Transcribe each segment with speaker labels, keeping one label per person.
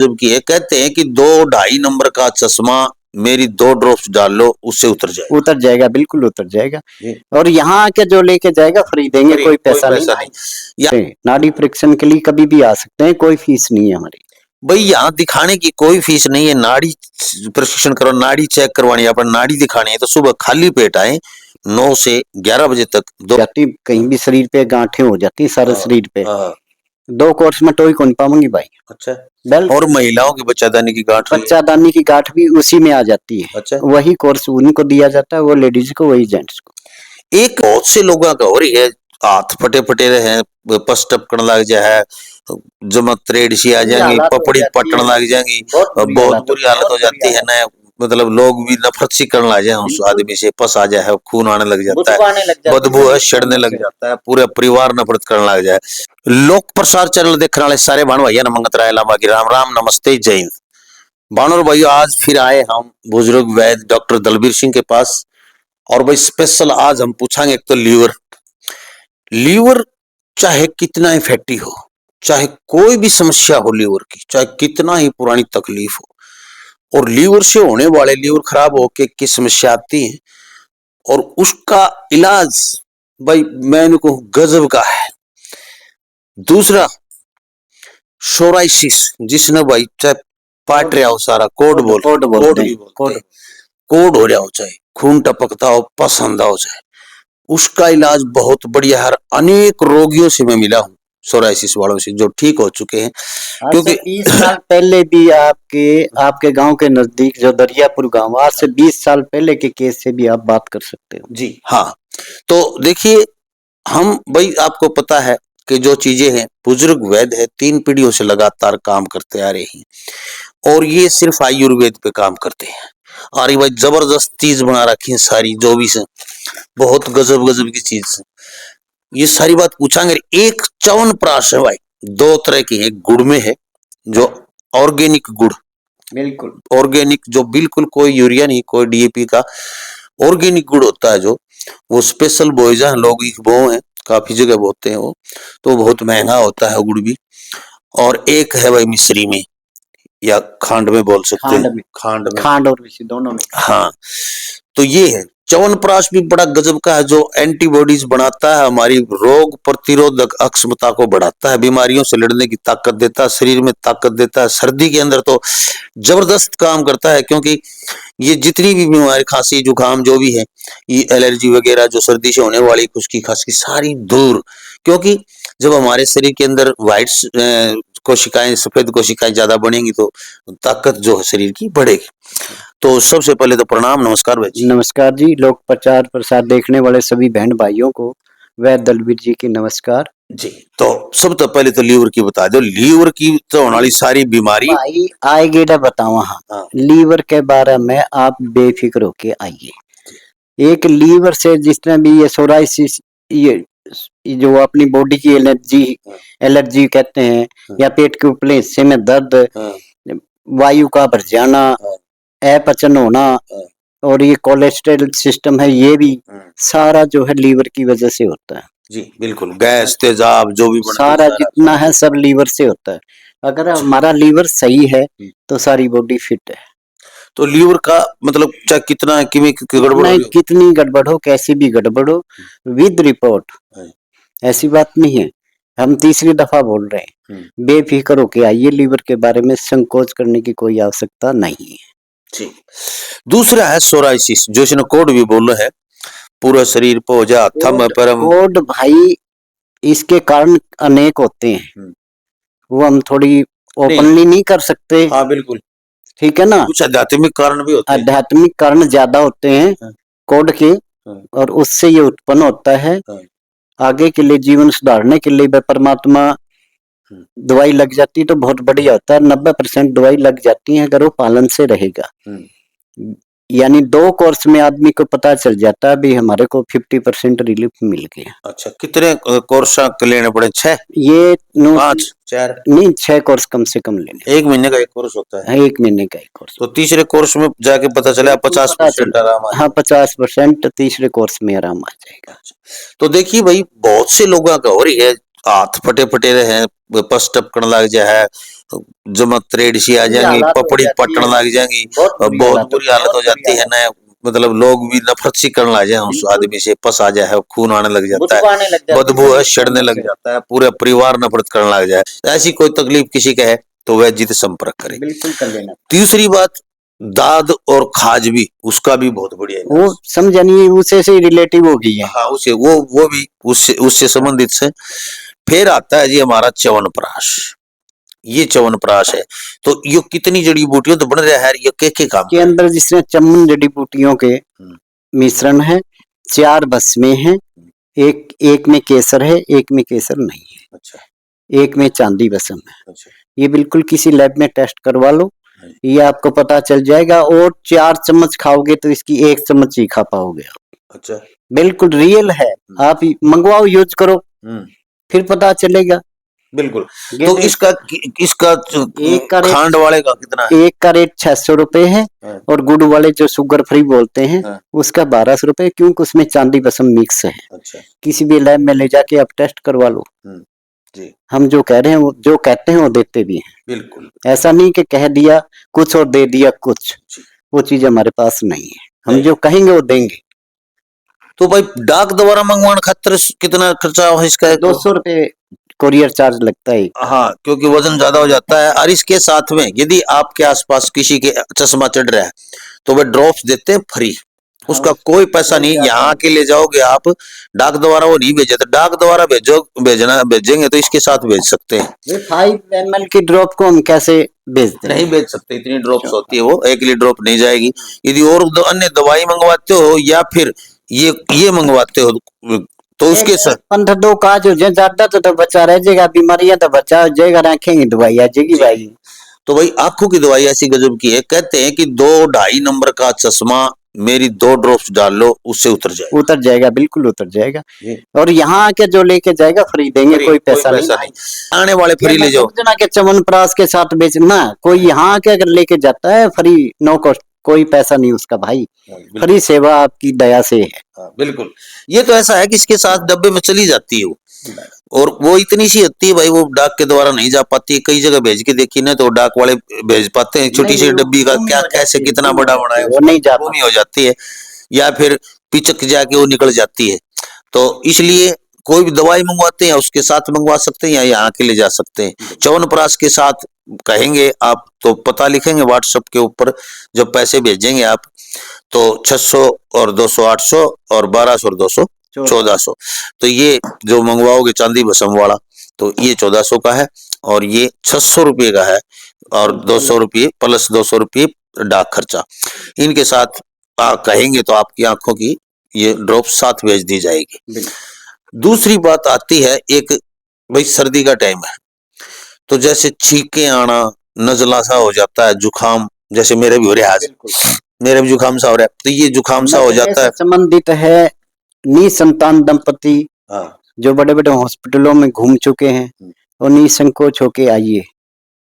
Speaker 1: जबकि ये कहते हैं कि 2-2.5 नंबर का चश्मा मेरी 2 ड्रॉप्स डाल लो, उससे
Speaker 2: उतर जाएगा, बिल्कुल उतर जाएगा।
Speaker 1: जी।
Speaker 2: और यहाँ आके जो लेके जाएगा फ्री देंगे, कोई पैसा नहीं। नाड़ी परीक्षण के लिए कभी भी आ सकते हैं, कोई फीस नहीं है हमारी
Speaker 1: भाई। यहाँ दिखाने की कोई फीस नहीं है। नाड़ी प्रशिक्षण करो, नाड़ी चेक करवानी है, अपन नाड़ी दिखानी है तो सुबह खाली पेट आए 9 से 11 बजे तक।
Speaker 2: जाती कहीं भी शरीर पे गांठें हो जाती हैं, सारे शरीर पे 2 कोर्स में टोई कौन पाऊंगी भाई।
Speaker 1: अच्छा। और महिलाओं की बच्चादानी की
Speaker 2: गांठ भी उसी में आ जाती है। अच्छा। वही कोर्स उनको दिया जाता है, वो लेडीज को, वही जेंट्स को।
Speaker 1: एक बहुत से लोगों का हो रही है, हाथ फटे फटे रहे, पस टपकन लग जाए, जमा त्रेड सी आ जाएंगी, पपड़ी पटन लग जाएंगी, बहुत बुरी हालत हो जाती है ना। मतलब लोग भी नफरत सी करने लग जाए उस आदमी से, पस आ जाए, खून आने लग जाता है, बदबू है, सड़ने लग जाता है, पूरे परिवार नफरत करने लग जाए। लोक प्रसार चैनल देखने वाले सारे भानु भैया ने मंगत राय लामा की राम राम, नमस्ते, जय हिंद। भानु भाई आज फिर आए हम बुजुर्ग वैद्य डॉक्टर दलबीर सिंह के पास। और भाई स्पेशल आज हम पूछांगे एक तो लीवर चाहे कितना इफेक्टिव हो, चाहे कोई भी समस्या हो लीवर की, चाहे कितना ही पुरानी तकलीफ हो, और लीवर से होने वाले, लीवर खराब होके किस समस्या आती है और उसका इलाज भाई मैंने को गजब का है। दूसरा सोराइसिस, जिसने भाई चाहे पाट रहा हो सारा कोड हो रहा हो, चाहे खून टपकता हो, पसंद हो जाए, उसका इलाज बहुत बढ़िया है। अनेक रोगियों से मैं मिला हूँ, सोराइसिस वालों से, जो ठीक हो चुके हैं।
Speaker 2: क्योंकि 20 साल पहले भी आपके गांव के नजदीक जो दरियापुर गांव, आज से 20 साल पहले के केस से भी आप बात कर सकते हो
Speaker 1: जी। हाँ, तो देखिए हम भाई, आपको पता है कि जो चीजें हैं, बुजुर्ग वैद्य है 3 पीढ़ियों से लगातार काम करते आ रहे हैं, और ये सिर्फ आयुर्वेद पे काम करते हैं। और भाई जबरदस्त चीज बना रखी है सारी, जो भी से बहुत गजब की चीज, ये सारी बात पूछांगे। एक च्यवनप्राश है भाई, 2 तरह की है, गुड़ में है जो ऑर्गेनिक गुड़,
Speaker 2: बिल्कुल
Speaker 1: ऑर्गेनिक, जो बिल्कुल कोई यूरिया नहीं, कोई डीएपी का ऑर्गेनिक गुड़ होता है, जो वो स्पेशल बोईजा लोग बो है, काफी जगह बोते हैं वो, तो बहुत महंगा होता है गुड़ भी। और एक है भाई मिश्री में या खांड में बोल सकते हैं,
Speaker 2: खांड और मिश्री दोनों में।
Speaker 1: हाँ, तो ये है च्यवनप्राश भी बड़ा गजब का है, जो एंटीबॉडीज बनाता है, हमारी रोग प्रतिरोधक क्षमता को बढ़ाता है, बीमारियों से लड़ने की ताकत देता है, शरीर में ताकत देता है। सर्दी के अंदर तो जबरदस्त काम करता है, क्योंकि ये जितनी भी बीमारी, खांसी जुकाम जो भी है, ये एलर्जी वगैरह जो सर्दी से होने वाली खुश्की खांसी सारी दूर, क्योंकि जब हमारे शरीर के अंदर व्हाइट कोशिकाएं, सफेद कोशिकाएं ज्यादा बनेंगी तो ताकत जो है शरीर की बढ़ेगी। तो सबसे पहले तो प्रणाम, नमस्कार भाई जी।
Speaker 2: नमस्कार जी। लोक प्रचार प्रसार देखने वाले सभी बहन भाइयों को वैद्य दलबीर जी की नमस्कार
Speaker 1: जी। तो सबसे पहले तो लीवर की बता दो, लीवर की तो होने वाली सारी बीमारी
Speaker 2: भाई आएगी ना बताओ। हाँ, लीवर के बारे में आप बेफिक्र होके आइए। एक लीवर से जिस तरह भी ये सोराइसिस, ये जो अपनी बॉडी की एलर्जी कहते हैं, या पेट के ऊपरी हिस्से में दर्द, वायु का भर जाना, अपचन होना, और ये कोलेस्ट्रॉल सिस्टम है, ये भी सारा जो है लीवर की वजह से होता है।
Speaker 1: जी बिल्कुल, गैस, तेजाब जो भी
Speaker 2: सारा जितना है सब लीवर से होता है। अगर हमारा लीवर सही है तो सारी बॉडी फिट है।
Speaker 1: तो लीवर का मतलब चाहे कितना गड़बड़
Speaker 2: नहीं, कितनी गड़बड़ हो, कैसी भी गड़बड़ हो, विद रिपोर्ट, ऐसी बात नहीं है। हम तीसरी दफा बोल रहे हैं, बेफिक्र होके आइए, लीवर के बारे में संकोच करने की कोई आवश्यकता नहीं है।
Speaker 1: ठीक। दूसरा है सोराइसिस, जो इसने कोड भी बोला है, पूरा शरीर पे हो जा, थम परम।
Speaker 2: कोड भाई इसके कारण अनेक होते हैं, वो हम थोड़ी ओपनली नहीं कर सकते।
Speaker 1: हाँ बिल्कुल,
Speaker 2: ठीक है ना।
Speaker 1: कुछ आध्यात्मिक कारण भी होते हैं,
Speaker 2: आध्यात्मिक कारण ज्यादा होते हैं कोड के, और उससे ये उत्पन्न होता है। आगे के लिए जीवन सुधारने के लिए परमात्मा दवाई लग जाती तो बहुत बढ़िया होता है। 90% दवाई लग जाती है अगर वो पालन से रहेगा। यानी 2 कोर्स में आदमी को पता चल जाता है भी हमारे को 50% रिलीफ मिल गया।
Speaker 1: अच्छा, कितने कोर्स लेने पड़े? 6?
Speaker 2: ये
Speaker 1: 5 4
Speaker 2: नहीं, 6 कोर्स कम से कम लेने।
Speaker 1: 1 महीने का एक कोर्स होता है।
Speaker 2: 1 महीने का एक कोर्स।
Speaker 1: तो तीसरे कोर्स में जाके पता चला 50% आराम आ।
Speaker 2: हाँ, 50% तीसरे कोर्स में आराम आ जाएगा।
Speaker 1: तो देखिए भाई, बहुत से लोगों का हो रही है, हाथ फटे फटे रहे, पस टपकन लग जाए, जमा त्रेड सी आ जाएंगी, पपड़ी पटन लग जाएंगी, बहुत बुरी हालत हो जाती है ना। मतलब लोग भी नफरत सी करने लग जाए उस आदमी से, पस आ जाए, खून आने लग जाता है, बदबू है, सड़ने लग जाता है, पूरा परिवार नफरत करने लग जाए। ऐसी कोई तकलीफ किसी का है तो वह जित संपर्क करे।
Speaker 2: बिल्कुल कर लेना।
Speaker 1: तीसरी बात, दाद और खाज भी, उसका भी बहुत बढ़िया
Speaker 2: वो समझा नहीं, उसे से रिलेटिव हो गई है।
Speaker 1: हाँ, उसे वो भी उससे संबंधित से। फिर आता है जी हमारा च्यवनप्राश। ये च्यवनप्राश है, तो ये कितनी जड़ी बूटियों तो बन रहा है, ये के काम
Speaker 2: के अंदर जिसमें चमन जड़ी बूटियों के मिश्रण है, 4 भस्में हैं, एक में केसर है, एक में केसर नहीं है।
Speaker 1: अच्छा।
Speaker 2: एक में चांदी भस्म है।
Speaker 1: अच्छा।
Speaker 2: ये बिल्कुल किसी लैब में टेस्ट करवा लो, ये आपको पता चल जाएगा। और 4 चम्मच खाओगे तो इसकी 1 चम्मच ही खा पाओगे।
Speaker 1: अच्छा।
Speaker 2: बिल्कुल रियल है, आप मंगवाओ, यूज करो, फिर पता चलेगा।
Speaker 1: बिल्कुल। तो इसका
Speaker 2: एक का
Speaker 1: खांड वाले का कितना है?
Speaker 2: एक का रेट 600 रुपए है, और गुड़ वाले जो शुगर फ्री बोलते हैं उसका 1200 रुपए, क्योंकि उसमें चांदी भस्म मिक्स है।
Speaker 1: अच्छा।
Speaker 2: किसी भी लैब में ले जाके आप टेस्ट करवा लो।
Speaker 1: जी।
Speaker 2: हम जो कह रहे हैं, जो कहते हैं वो देते भी हैं।
Speaker 1: बिल्कुल।
Speaker 2: ऐसा नहीं कि कह दिया कुछ और दे दिया कुछ, वो चीज हमारे पास नहीं है। हम जो कहेंगे वो देंगे।
Speaker 1: तो भाई डाक द्वारा मंगवाने खातिर कितना खर्चा है इसका?
Speaker 2: 200 रुपए कोरियर चार्ज लगता है।
Speaker 1: हाँ, क्योंकि वजन ज्यादा हो जाता है। और इसके साथ में यदि आपके आसपास किसी के चश्मा चढ़ रहा है तो वे ड्रॉप्स देते हैं फ्री, उसका कोई पैसा नहीं। यहाँ के ले जाओगे आप, डाक द्वारा वो नहीं भेजे, तो डाक द्वारा भेजेंगे तो इसके साथ भेज सकते हैं।
Speaker 2: 5 ml की ड्रॉप को हम कैसे भेजते हैं?
Speaker 1: नहीं भेज सकते, इतनी ड्रॉप्स होती है, वो अकेली ड्रॉप नहीं जाएगी। यदि और अन्य दवाई मंगवाते हो या फिर ये मंगवाते हो तो उसके साथ
Speaker 2: 15 काज हो जाए, ज्यादा तो बचा रह जाएगा, बीमारियां तो बचा जाएगा, रखेंगे दवाई आ जाएगी भाई।
Speaker 1: तो भाई आंखों की दवाई ऐसी गजब की है, कहते हैं कि 2-2.5 नंबर का चश्मा मेरी 2 ड्रॉप्स डाल लो, उससे उतर
Speaker 2: जाएगा, बिल्कुल उतर जाएगा। और यहाँ आके जो लेके जाएगा फ्री देंगे, कोई पैसा नहीं।
Speaker 1: आने वाले फ्री ले जाओ
Speaker 2: के च्यवनप्राश के साथ बेचना, कोई यहाँ आके अगर लेके जाता है फ्री, नो कॉस्ट, कोई पैसा नहीं उसका भाई, फ्री सेवा आपकी दया से है।
Speaker 1: बिल्कुल। ये तो ऐसा है कि इसके साथ डब्बे में चली जाती है वो, और वो इतनी सी होती है भाई, वो डाक के द्वारा नहीं जा पाती है। कई जगह भेज के देखी ना तो डाक वाले भेज पाते हैं, छोटी सी डब्बी का क्या कैसे कितना बड़ा बनाए,
Speaker 2: वो नहीं जा
Speaker 1: पाती हो जाती है, या फिर पिचक जाके वो निकल जाती है। तो इसलिए कोई भी दवाई मंगवाते हैं उसके साथ मंगवा सकते हैं, या यहाँ के ले जा सकते हैं। च्यवनप्राश के साथ कहेंगे आप तो पता लिखेंगे व्हाट्सएप के ऊपर, जब पैसे भेजेंगे आप तो 600 और 200 800 और 1200 और 200 1400। तो ये जो मंगवाओगे चांदी भस्म वाला तो ये 1400 का है, और ये 600 रुपये का है, और 200 रुपये प्लस 200 रुपये डाक खर्चा। इनके साथ कहेंगे तो आपकी आंखों की ये ड्रॉप साथ भेज दी जाएगी। दूसरी बात आती है, एक भाई सर्दी का टाइम है तो जैसे छींके आना, नजला सा हो जाता है, जुकाम, जैसे मेरे भी हो रहा है आज, मेरे भी जुकाम सा हो रहा है, तो ये जुकाम सा हो जाता है।
Speaker 2: संबंधित है निसंतान दंपति जो बड़े बड़े हॉस्पिटलों में घूम चुके हैं, और निसंकोच होके आइए।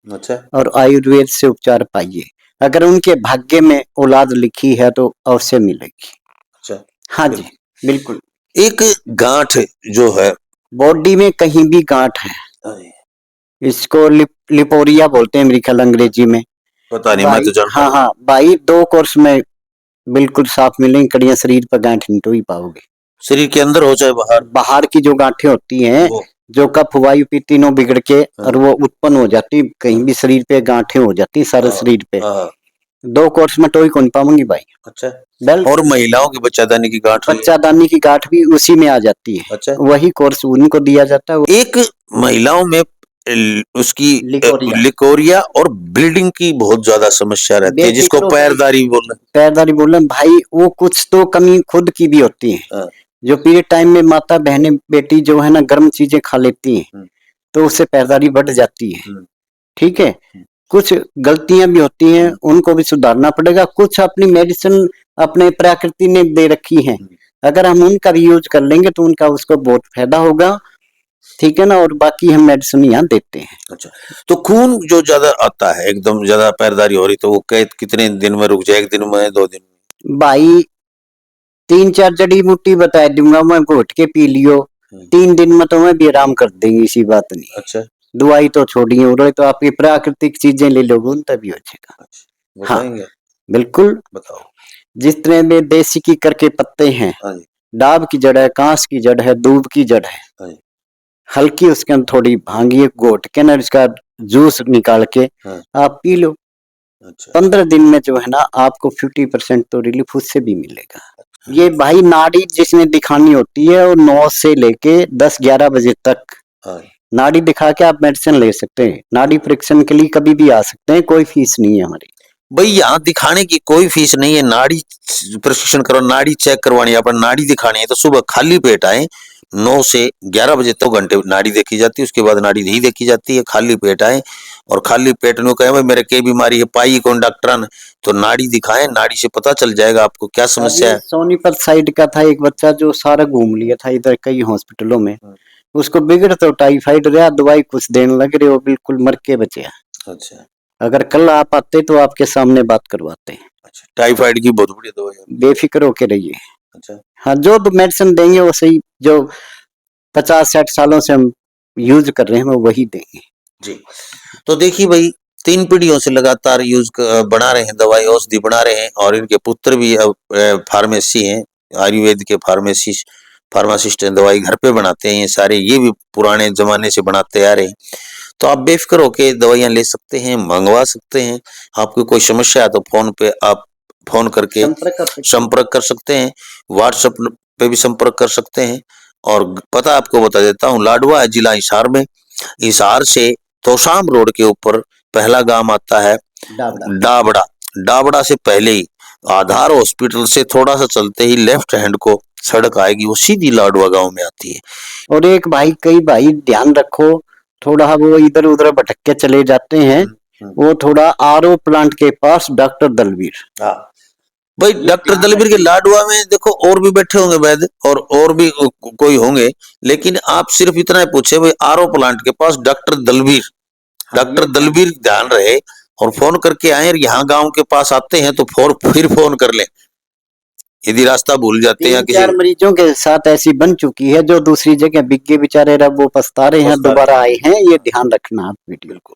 Speaker 1: अच्छा।
Speaker 2: और आयुर्वेद से उपचार पाइए। अगर उनके भाग्य में औलाद लिखी है तो अवश्य मिलेगी।
Speaker 1: अच्छा।
Speaker 2: हाँ जी, बिल्कुल।
Speaker 1: एक गांठ जो है
Speaker 2: बॉडी में, कहीं भी गांठ है, इसको लिपोरिया बोलते हैं मेरे ख्याल अंग्रेजी में,
Speaker 1: पता नहीं, मैं तो जानता
Speaker 2: हाँ हाँ भाई, 2 कोर्स में बिल्कुल साफ मिलेंगे। कड़ियां शरीर पर गांठ नहीं तो ही पाओगे,
Speaker 1: शरीर के अंदर हो चाहे बाहर।
Speaker 2: बाहर की जो गांठें होती हैं, जो कफ वायु पी तीनों बिगड़ के और वो उत्पन्न हो जाती, कहीं भी शरीर पे गांठें हो जाती, सारे शरीर पे। 2 कोर्स में तो ही कौन पाऊंगी भाई। अच्छा।
Speaker 1: और महिलाओं की बच्चादानी की गांठ,
Speaker 2: बच्चादानी की गांठ भी उसी में आ जाती है। अच्छा। वही कोर्स उनको दिया जाता है।
Speaker 1: एक महिलाओं में उसकी लिकोरिया और ब्लीडिंग की बहुत ज्यादा समस्या रहती है, जिसको पैरदारी बोलना
Speaker 2: भाई। वो कुछ तो कमी खुद की भी होती है। जो पीरियड टाइम में माता बहने बेटी जो है ना गर्म चीजें खा लेती हैं, तो उससे पैरदारी बढ़ जाती है। ठीक है, कुछ गलतियां भी होती हैं, उनको भी सुधारना पड़ेगा। कुछ अपनी मेडिसिन अपने प्रकृति ने दे रखी है, अगर हम उनका भी यूज कर लेंगे तो उनका उसको बहुत फायदा होगा। ठीक है ना, और बाकी हम मेडिसिन यहाँ देते हैं।
Speaker 1: अच्छा, तो खून जो ज्यादा आता है, एकदम ज्यादा पैरदारी हो रही, तो वो कितने दिन में रुक जाए? 1 दिन में, 2 दिन में?
Speaker 2: भाई 3-4 जड़ी बूटी बता दूंगा मैं, घोट के पी लियो, 3 दिन में तो मैं भी आराम कर देंगे, इसी बात नहीं।
Speaker 1: अच्छा,
Speaker 2: दवाई तो छोड़िए, और तो आपकी प्राकृतिक चीजें ले लोगे उनका भी हो जाएगा। हाँ
Speaker 1: बताएंगे?
Speaker 2: बिल्कुल।
Speaker 1: बताओ।
Speaker 2: जिस तरह में देसी की करके पत्ते हैं,
Speaker 1: हाँ जी।
Speaker 2: डाब की जड़ है, कांस की जड़ है, दूब की जड़ है,
Speaker 1: हाँ जी।
Speaker 2: हल्की उसके अंदर थोड़ी भांगी एक घोट के ना इसका जूस निकाल के
Speaker 1: हाँ।
Speaker 2: आप पी लो।
Speaker 1: अच्छा।
Speaker 2: 15 दिन में जो है ना आपको 50% तो रिलीफ उससे भी मिलेगा। ये भाई नाड़ी जिसने दिखानी होती है वो 9 से लेके 10-11 बजे तक
Speaker 1: हाँ।
Speaker 2: नाड़ी दिखा के आप मेडिसिन ले सकते हैं। नाड़ी परीक्षण के लिए कभी भी आ सकते हैं, कोई फीस नहीं है हमारी।
Speaker 1: भाई यहाँ दिखाने की कोई फीस नहीं है। नाड़ी प्रशिक्षण करो, नाड़ी चेक करवानी है, अपन नाड़ी दिखानी है तो सुबह खाली पेट आए, 9 से 11 बजे 2 घंटे नाड़ी देखी जाती है, उसके बाद नाड़ी नहीं देखी जाती है। खाली पेट आए और खाली पेट में कहे मेरे के बीमारी है, पाई कौन डॉक्टर ने, तो नाड़ी दिखाएं, नाड़ी से पता चल जाएगा आपको क्या समस्या है।
Speaker 2: सोनीपत साइड का था एक बच्चा जो सारा घूम लिया था इधर कई हॉस्पिटलों में, उसको बिगड़ तो टाइफाइड रहा, दवाई कुछ देने लग रहे हो, बिल्कुल मर के बचे।
Speaker 1: अच्छा।
Speaker 2: अगर कल आप आते तो आपके सामने बात करवाते हैं।
Speaker 1: अच्छा, टाइफाइड की बहुत बढ़िया दवाई है।
Speaker 2: बेफिक्र होके रहिए।
Speaker 1: अच्छा।
Speaker 2: हाँ, जो मेडिसिन देंगे वो सही, जो 50-60 सालों से हम यूज कर रहे हैं वो वही देंगे
Speaker 1: जी। तो देखिए भाई, 3 पीढ़ियों से लगातार बना रहे हैं, दवाई औषधि बना रहे हैं, और इनके पुत्र भी फार्मेसी हैं, आयुर्वेद के फार्मासिस्ट हैं, दवाई घर पे बनाते हैं ये सारे, ये भी पुराने जमाने से बनाते आ रहे हैं। तो आप बेफिक्र होके दवाइयां ले सकते हैं, मंगवा सकते हैं। आपको कोई समस्या है तो फोन पे आप फोन करके संपर्क कर सकते हैं, व्हाट्सएप पे भी संपर्क कर सकते हैं। और पता आपको बता देता हूँ, लाडवा है जिला हिसार में। हिसार से तोशाम रोड के ऊपर पहला गांव आता है डाबड़ा। डाबड़ा से पहले ही आधार हॉस्पिटल से थोड़ा सा चलते ही लेफ्ट हैंड को सड़क आएगी, वो सीधी लाडवा गांव में आती है।
Speaker 2: और एक भाई, कई भाई ध्यान रखो, थोड़ा वो इधर उधर भटक के चले जाते हैं, वो थोड़ा आरओ प्लांट के पास डॉक्टर दलवीर।
Speaker 1: हाँ भाई, डॉक्टर दलवीर के लाडवा में देखो और भी बैठे होंगे वैद्य, और भी कोई होंगे, लेकिन आप सिर्फ इतना ही पूछे भाई आरओ प्लांट के पास डॉक्टर दलवीर, डॉक्टर दलवीर ध्यान रहे, और फोन करके आए। यहाँ गांव के पास आते हैं तो फिर फोन कर लें यदि रास्ता भूल जाते हैं।
Speaker 2: 3-4 मरीजों के साथ ऐसी बन चुकी है जो दूसरी जगह बिके बेचारे, रब वो पछता रहे हैं, दोबारा आए हैं, ये ध्यान रखना आप वीडियो को।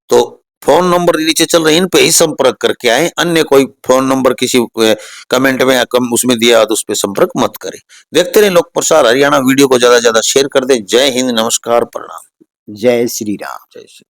Speaker 1: तो फोन नंबर नीचे चल रहे हैं, इन पे ही संपर्क करके आए। अन्य कोई फोन नंबर किसी कमेंट में या कम उसमें दिया तो उस पर संपर्क मत करें। देखते रहे लोक प्रसार हरियाणा, वीडियो को ज्यादा से ज्यादा शेयर कर दें। जय हिंद, नमस्कार, प्रणाम।
Speaker 2: जय श्री राम।
Speaker 1: जय श्री